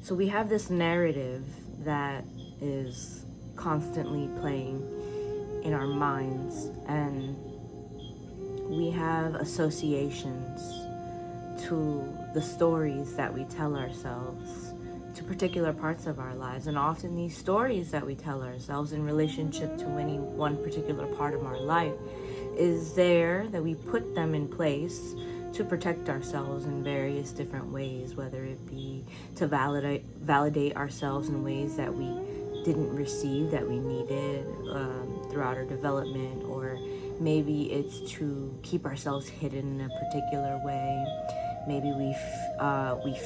So we have this narrative that is constantly playing in our minds, and we have associations to the stories that we tell ourselves, to particular parts of our lives. And often these stories that we tell ourselves in relationship to any one particular part of our life is there, that we put them in place to protect ourselves in various different ways, whether it be to validate ourselves in ways that we didn't receive, that we needed throughout our development, or maybe it's to keep ourselves hidden in a particular way. Maybe we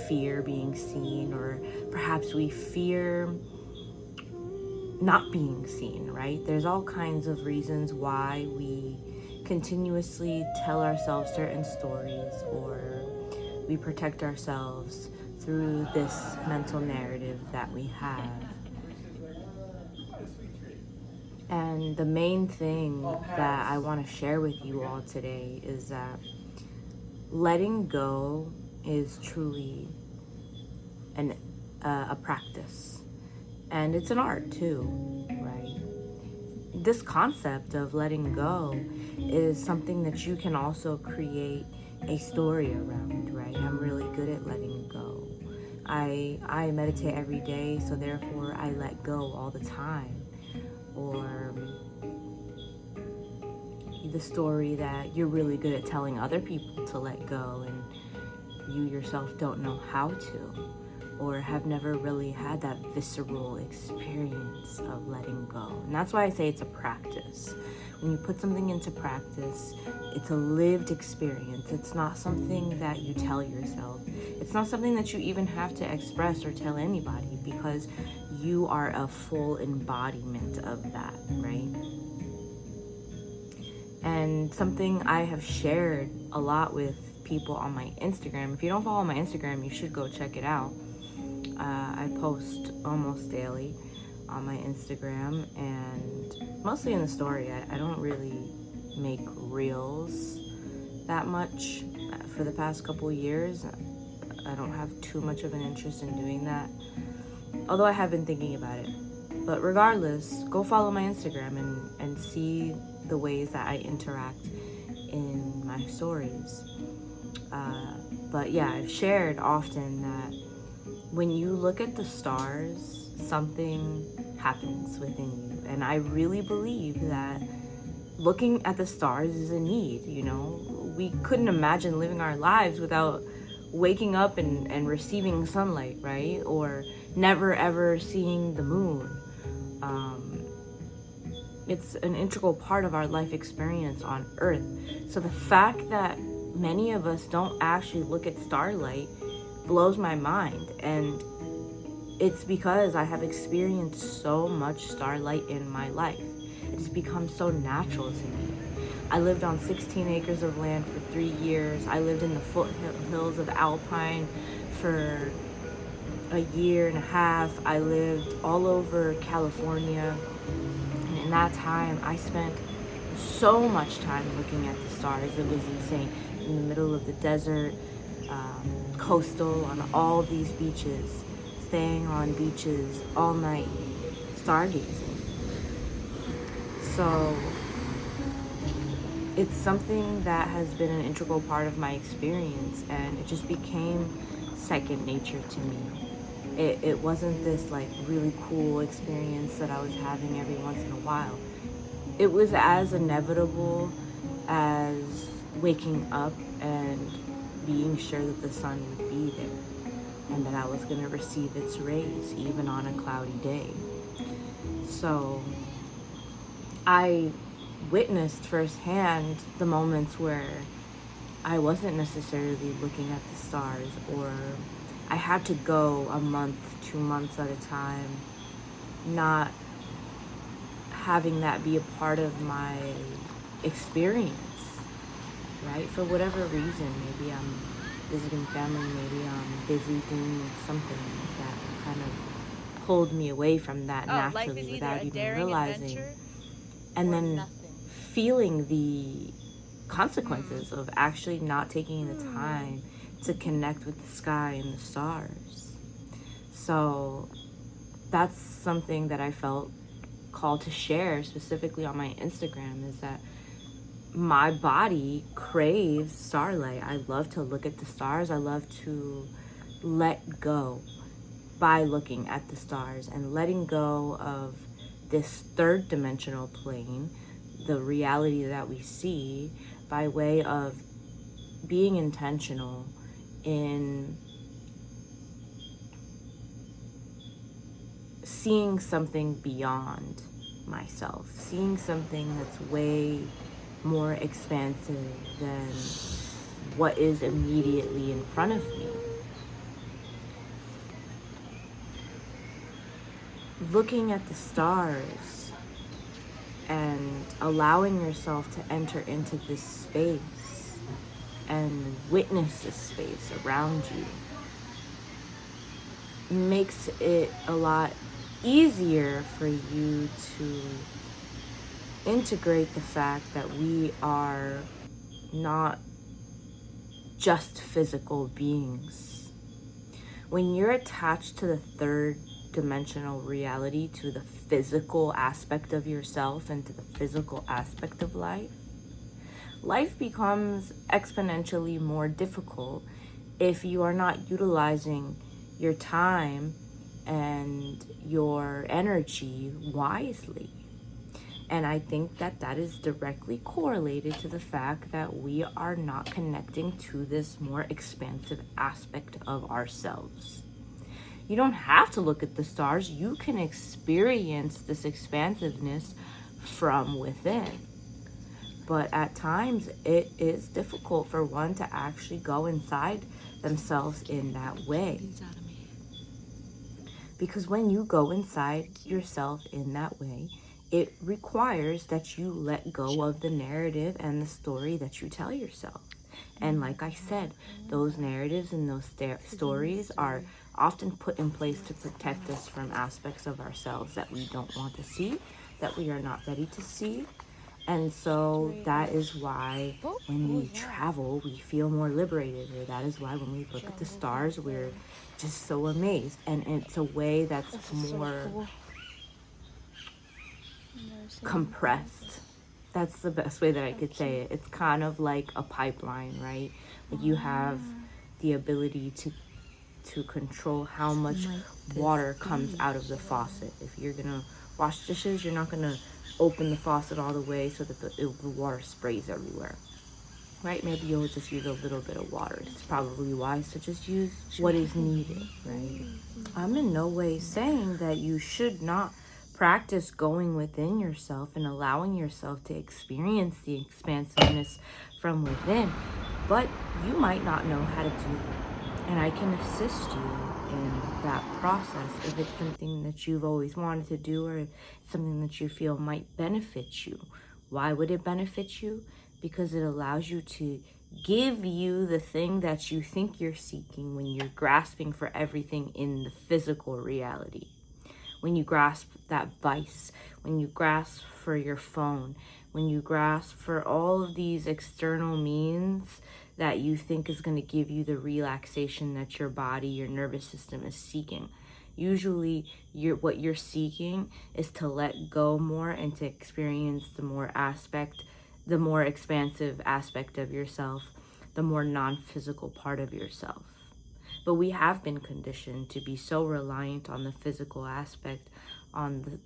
fear being seen, or perhaps we fear not being seen, right? There's all kinds of reasons why we continuously tell ourselves certain stories, or we protect ourselves through this mental narrative that we have. And the main thing that I want to share with you all today is that letting go is truly a practice, and it's an art too, right? This concept of letting go is something that you can also create a story around, right? I'm really good at letting go. I meditate every day, so therefore I let go all the time. Or the story that you're really good at telling other people to let go, and you yourself don't know how to, or have never really had that visceral experience of letting go. And that's why I say it's a practice. When you put something into practice, it's a lived experience. It's not something that you tell yourself. It's not something that you even have to express or tell anybody, because you are a full embodiment of that, right? And something I have shared a lot with people on my Instagram. If you don't follow my Instagram, you should go check it out. I post almost daily on my Instagram, and mostly in the story. I don't really make reels that much for the past couple years. I don't have too much of an interest in doing that, although I have been thinking about it. But regardless, go follow my Instagram and see the ways that I interact in my stories. But yeah, I've shared often that when you look at the stars, something happens within you. And I really believe that looking at the stars is a need, you know? We couldn't imagine living our lives without waking up and receiving sunlight, right? Or never ever seeing the moon. It's an integral part of our life experience on Earth. So the fact that many of us don't actually look at starlight blows my mind. And it's because I have experienced so much starlight in my life. It has become so natural to me. I lived on 16 acres of land for 3 years. I lived in the foothills of Alpine for a year and a half. I lived all over California. And in that time, I spent so much time looking at the stars. It was insane. In the middle of the desert, coastal, on all these beaches, staying on beaches all night, stargazing. So it's something that has been an integral part of my experience, and it just became second nature to me. It wasn't this like really cool experience that I was having every once in a while. It was as inevitable as waking up and being sure that the sun would be there, and that I was going to receive its rays even on a cloudy day. So I witnessed firsthand the moments where I wasn't necessarily looking at the stars, or I had to go a month, 2 months at a time, not having that be a part of my experience, right? For whatever reason, maybe I'm visiting family, maybe I'm busy doing something that kind of pulled me away from that naturally without even realizing. And then feeling the consequences of actually not taking the time to connect with the sky and the stars. So that's something that I felt called to share specifically on my Instagram, is that my body craves starlight. I love to look at the stars. I love to let go by looking at the stars and letting go of this third dimensional plane, the reality that we see, by way of being intentional in seeing something beyond myself, seeing something that's way more expansive than what is immediately in front of me. Looking at the stars and allowing yourself to enter into this space and witness this space around you makes it a lot easier for you to integrate the fact that we are not just physical beings. When you're attached to the third dimensional reality, to the physical aspect of yourself and to the physical aspect of life, life becomes exponentially more difficult if you are not utilizing your time and your energy wisely. And I think that that is directly correlated to the fact that we are not connecting to this more expansive aspect of ourselves. You don't have to look at the stars. You can experience this expansiveness from within. But at times, it is difficult for one to actually go inside themselves in that way. Because when you go inside yourself in that way, it requires that you let go of the narrative and the story that you tell yourself. And like I said, those narratives and those stories are often put in place to protect us from aspects of ourselves that we don't want to see, that we are not ready to see. And so that is why when we travel, we feel more liberated. Or that is why when we look at the stars, we're just so amazed. And it's a way that's more compressed. That's the best way that I could say it. It's kind of like a pipeline, right? Like you have the ability to control how much water comes out of the faucet. If you're gonna wash dishes, you're not gonna open the faucet all the way so that the water sprays everywhere, right? Maybe you'll just use a little bit of water. It's probably wise to just use what is needed, right? I'm in no way saying that you should not practice going within yourself and allowing yourself to experience the expansiveness from within, but you might not know how to do that. And I can assist you in that process if it's something that you've always wanted to do, or something that you feel might benefit you. Why would it benefit you? Because it allows you to give you the thing that you think you're seeking when you're grasping for everything in the physical reality. When you grasp that vice, when you grasp for your phone, when you grasp for all of these external means that you think is going to give you the relaxation that your body, your nervous system is seeking. Usually what you're seeking is to let go more and to experience the more expansive aspect of yourself, the more non-physical part of yourself. But we have been conditioned to be so reliant on the physical aspect, on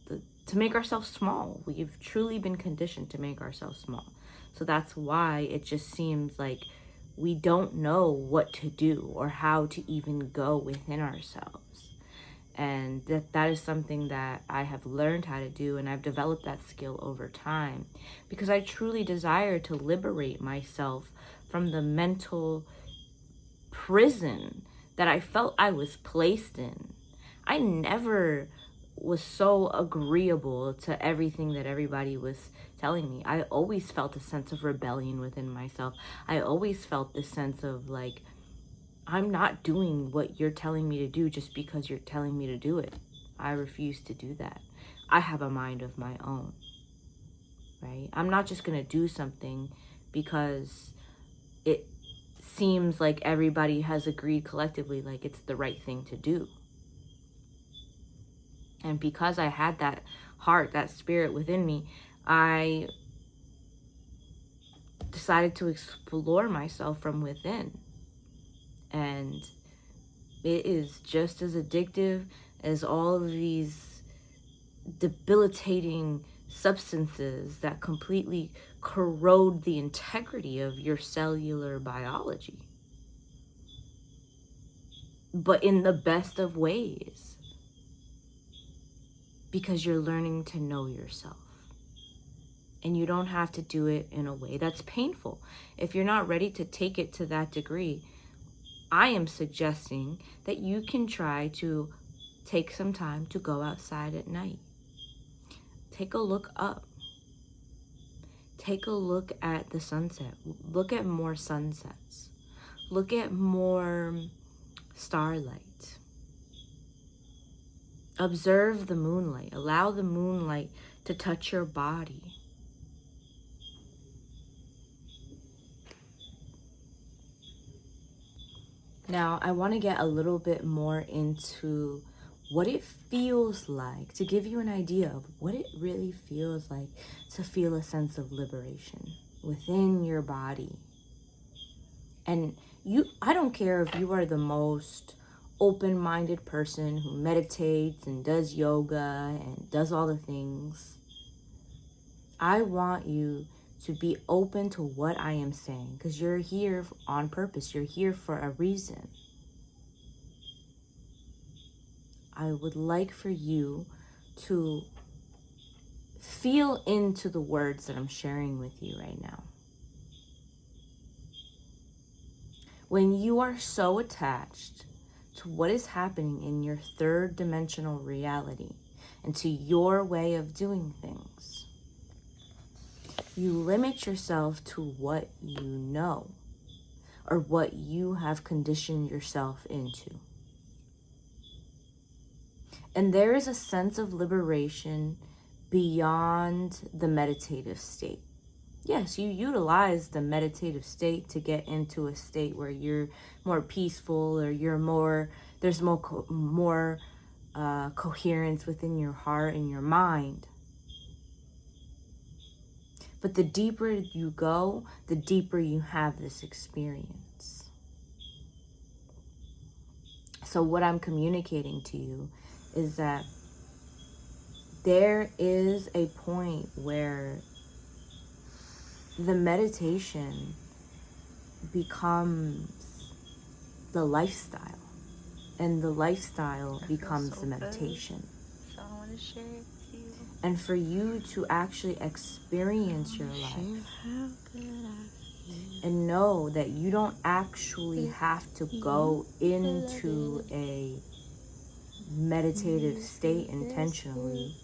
to make ourselves small. We've truly been conditioned to make ourselves small. So that's why it just seems like we don't know what to do or how to even go within ourselves. And that is something that I have learned how to do, and I've developed that skill over time because I truly desire to liberate myself from the mental prison that I felt I was placed in. I never was so agreeable to everything that everybody was telling me. I always felt a sense of rebellion within myself. I always felt this sense of like, I'm not doing what you're telling me to do just because you're telling me to do it. I refuse to do that. I have a mind of my own, right? I'm not just going to do something because it seems like everybody has agreed collectively like it's the right thing to do. And because I had that heart, that spirit within me, I decided to explore myself from within. And it is just as addictive as all of these debilitating substances that completely corrode the integrity of your cellular biology. But in the best of ways, because you're learning to know yourself. And you don't have to do it in a way that's painful. If you're not ready to take it to that degree, I am suggesting that you can try to take some time to go outside at night. Take a look up. Take a look at the sunset. Look at more sunsets. Look at more starlight. Observe the moonlight. Allow the moonlight to touch your body. Now, I want to get a little bit more into what it feels like, to give you an idea of what it really feels like to feel a sense of liberation within your body. And I don't care if you are the most open-minded person who meditates and does yoga and does all the things. I want you to be open to what I am saying, because you're here on purpose. You're here for a reason. I would like for you to feel into the words that I'm sharing with you right now. When you are so attached to what is happening in your third dimensional reality and to your way of doing things, you limit yourself to what you know or what you have conditioned yourself into. And there is a sense of liberation beyond the meditative state. Yes, you utilize the meditative state to get into a state where you're more peaceful, or there's more coherence within your heart and your mind. But the deeper you go, the deeper you have this experience. So what I'm communicating to you is that there is a point where the meditation becomes the lifestyle, and the lifestyle becomes the meditation. So I want to share it with you. And for you to actually experience your life and know that you don't actually have to go into a meditative state intentionally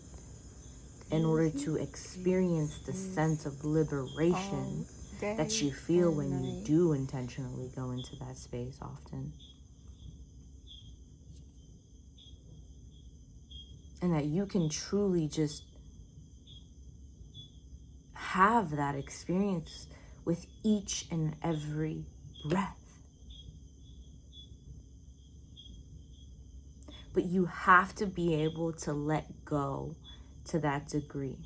in order to experience the sense of liberation that you feel when you do intentionally go into that space often. And that you can truly just have that experience with each and every breath. But you have to be able to let go to that degree.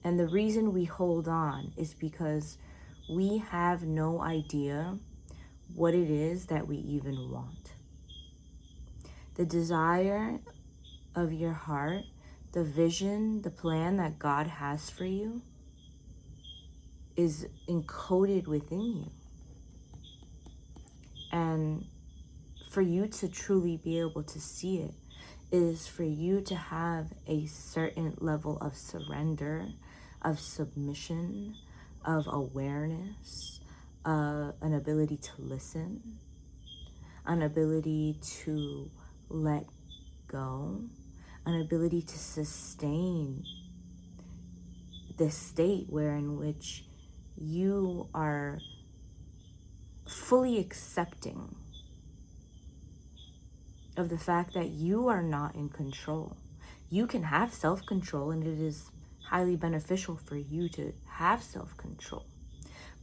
And the reason we hold on is because we have no idea what it is that we even want. The desire of your heart, the vision, the plan that God has for you is encoded within you. And for you to truly be able to see it is for you to have a certain level of surrender, of submission, of awareness, an ability to listen, an ability to let go, an ability to sustain this state in which you are fully accepting of the fact that you are not in control. You can have self-control, and it is highly beneficial for you to have self-control.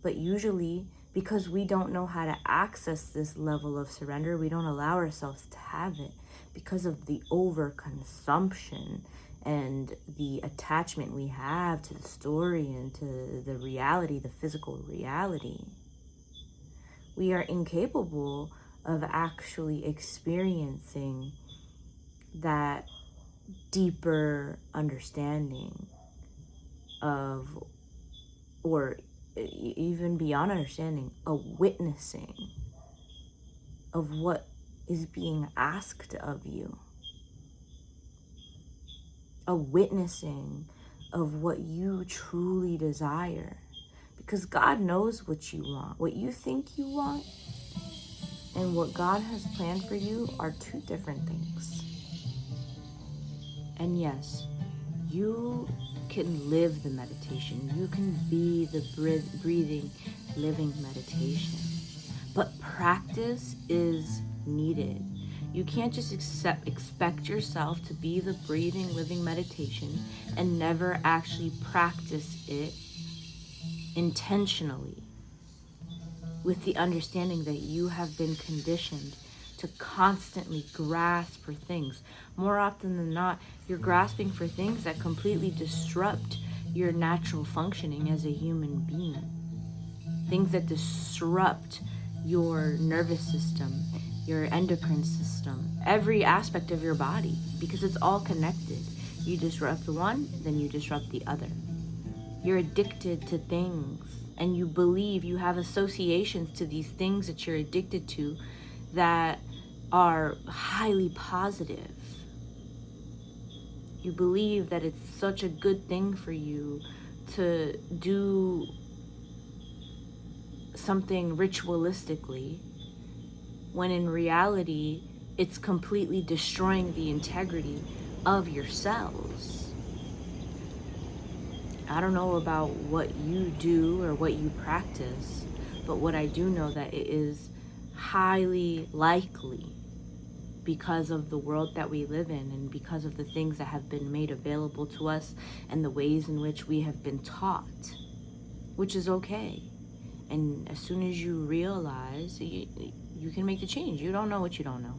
But usually, because we don't know how to access this level of surrender, we don't allow ourselves to have it because of the overconsumption and the attachment we have to the story and to the reality, the physical reality, we are incapable of actually experiencing that deeper understanding of, or even beyond understanding, a witnessing of what is being asked of you, a witnessing of what you truly desire. Because God knows what you want. What you think you want and what God has planned for you are two different things. And yes, you can live the meditation. You can be the breathing, living meditation. But practice is needed. You can't just expect yourself to be the breathing, living meditation and never actually practice it intentionally, with the understanding that you have been conditioned to constantly grasp for things. More often than not, you're grasping for things that completely disrupt your natural functioning as a human being. Things that disrupt your nervous system, your endocrine system, every aspect of your body, because it's all connected. You disrupt one, then you disrupt the other. You're addicted to things, and you believe you have associations to these things that you're addicted to that are highly positive. You believe that it's such a good thing for you to do something ritualistically, when in reality, it's completely destroying the integrity of your cells. I don't know about what you do or what you practice, but what I do know that it is highly likely, because of the world that we live in and because of the things that have been made available to us and the ways in which we have been taught, which is okay. And as soon as you realize, you can make the change. You don't know what you don't know.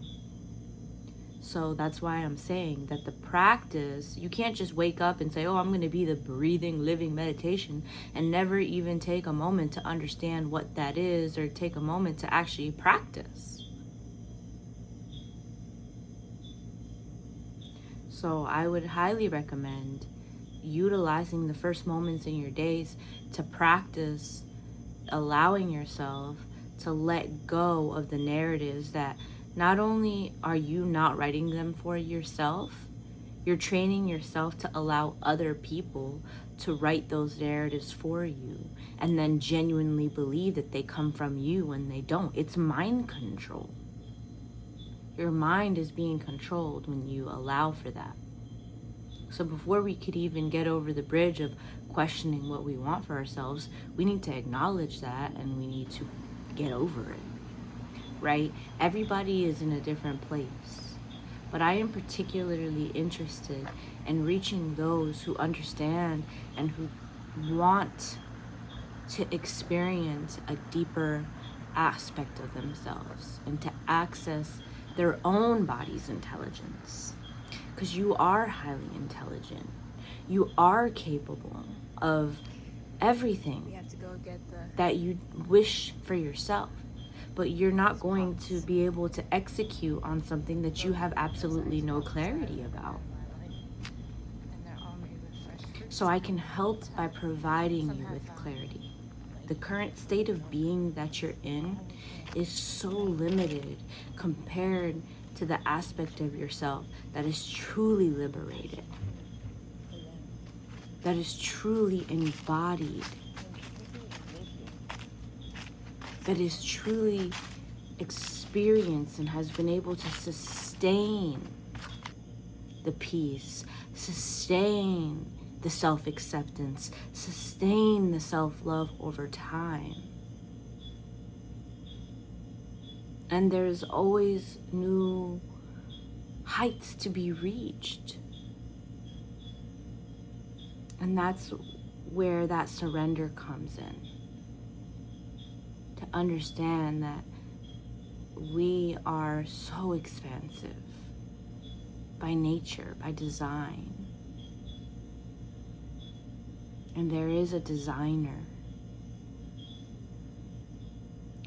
So that's why I'm saying that the practice, you can't just wake up and say, oh, I'm going to be the breathing, living meditation, and never even take a moment to understand what that is or take a moment to actually practice. So I would highly recommend utilizing the first moments in your days to practice allowing yourself to let go of the narratives that not only are you not writing them for yourself, you're training yourself to allow other people to write those narratives for you and then genuinely believe that they come from you when they don't. It's mind control. Your mind is being controlled when you allow for that. So before we could even get over the bridge of questioning what we want for ourselves, we need to acknowledge that and we need to get over it, right? Everybody is in a different place, but I am particularly interested in reaching those who understand and who want to experience a deeper aspect of themselves and to access their own body's intelligence. Because you are highly intelligent. You are capable of everything that you wish for yourself. But you're not going to be able to execute on something that you have absolutely no clarity about. So I can help by providing you with clarity. The current state of being that you're in is so limited compared to the aspect of yourself that is truly liberated, that is truly embodied, that is truly experienced and has been able to sustain the peace, sustain the self-acceptance, sustain the self-love over time. And there's always new heights to be reached. And that's where that surrender comes in. To understand that we are so expansive. by nature, by design. And there is a designer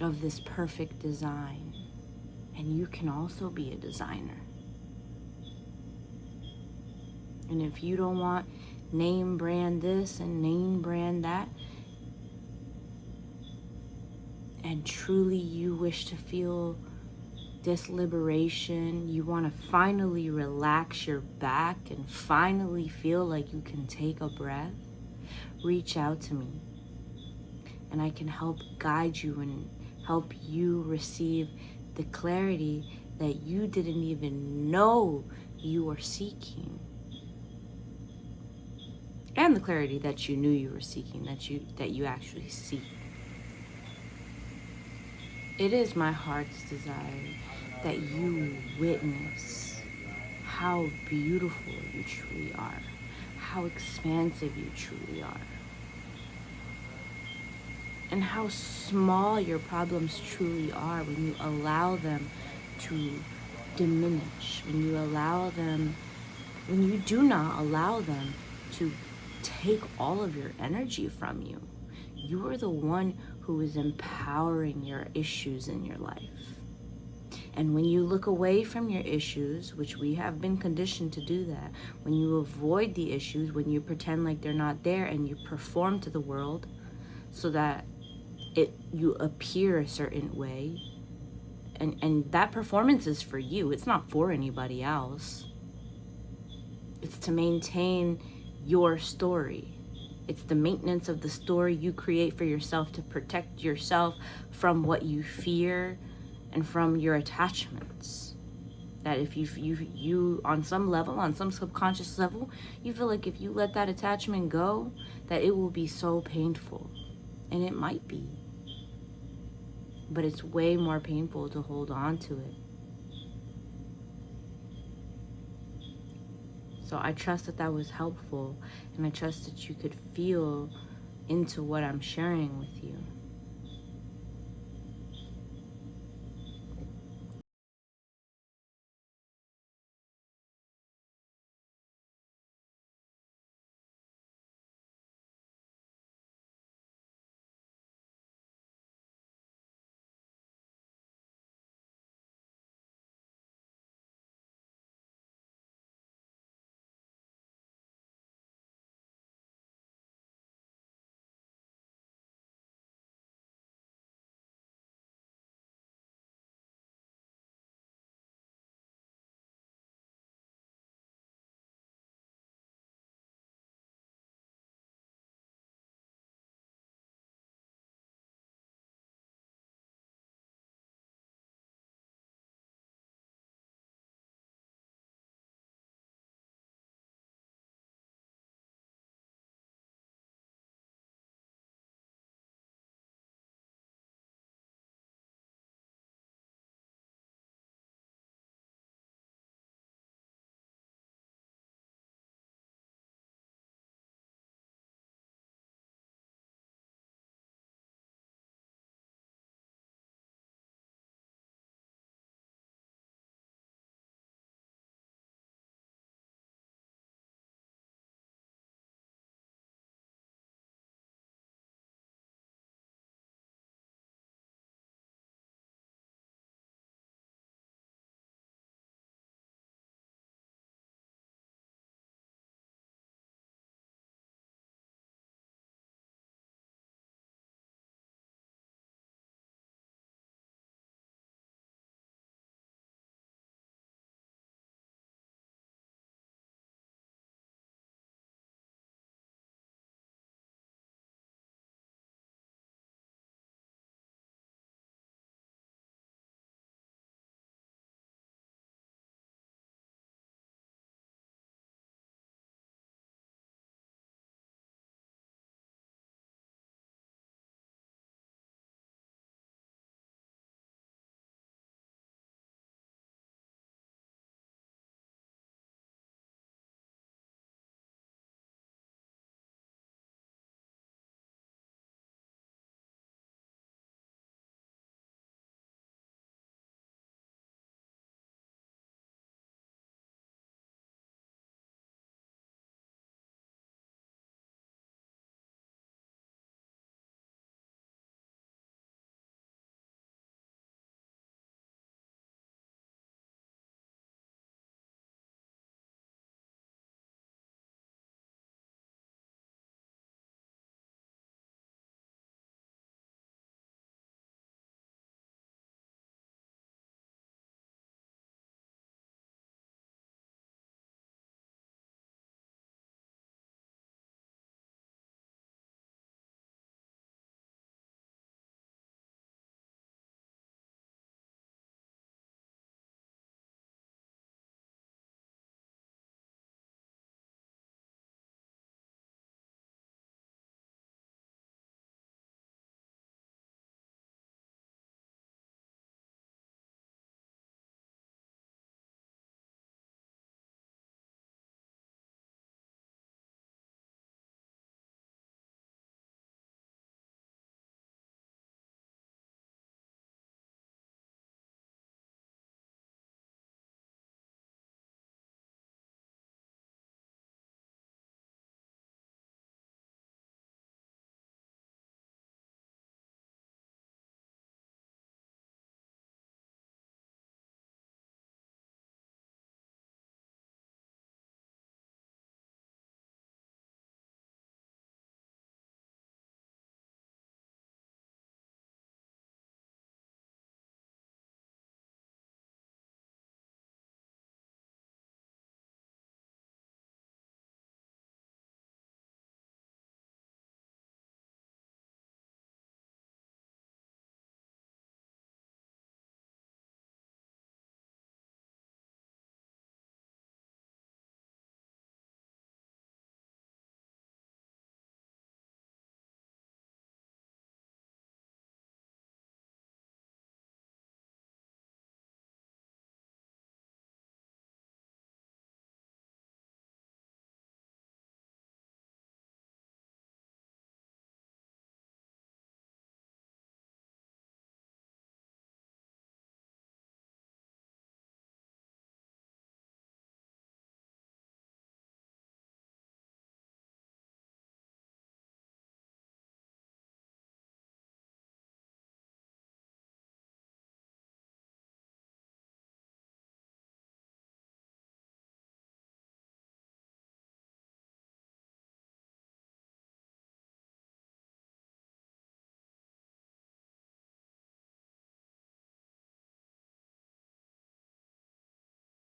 of this perfect design. And you can also be a designer. And if you don't want name brand this and name brand that, and truly you wish to feel this liberation, you want to finally relax your back and finally feel like you can take a breath, reach out to me. And I can help guide you and help you receive the clarity that you didn't even know you were seeking. And the clarity that you knew you were seeking, that you actually seek. It is my heart's desire that you witness how beautiful you truly are, how expansive you truly are, and how small your problems truly are when you allow them to diminish, when you do not allow them to take all of your energy from you. You are the one who is empowering your issues in your life. And when you look away from your issues, which we have been conditioned to do that, when you avoid the issues, when you pretend like they're not there and you perform to the world so that you appear a certain way, and that performance is for you, it's not for anybody else. It's to maintain your story. It's the maintenance of the story you create for yourself to protect yourself from what you fear and from your attachments. That if you on some level, on some subconscious level, you feel like if you let that attachment go, that it will be so painful. And it might be. But it's way more painful to hold on to it. So I trust that was helpful, and I trust that you could feel into what I'm sharing with you.